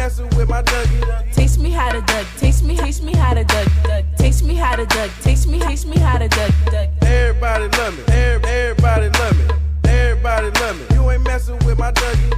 messing with my Dougie. Taste me how to Doug, taste me how to Doug, taste me how to Doug, taste me how to Doug. Everybody love me, everybody love me, everybody love me. You ain't messing with my Dougie.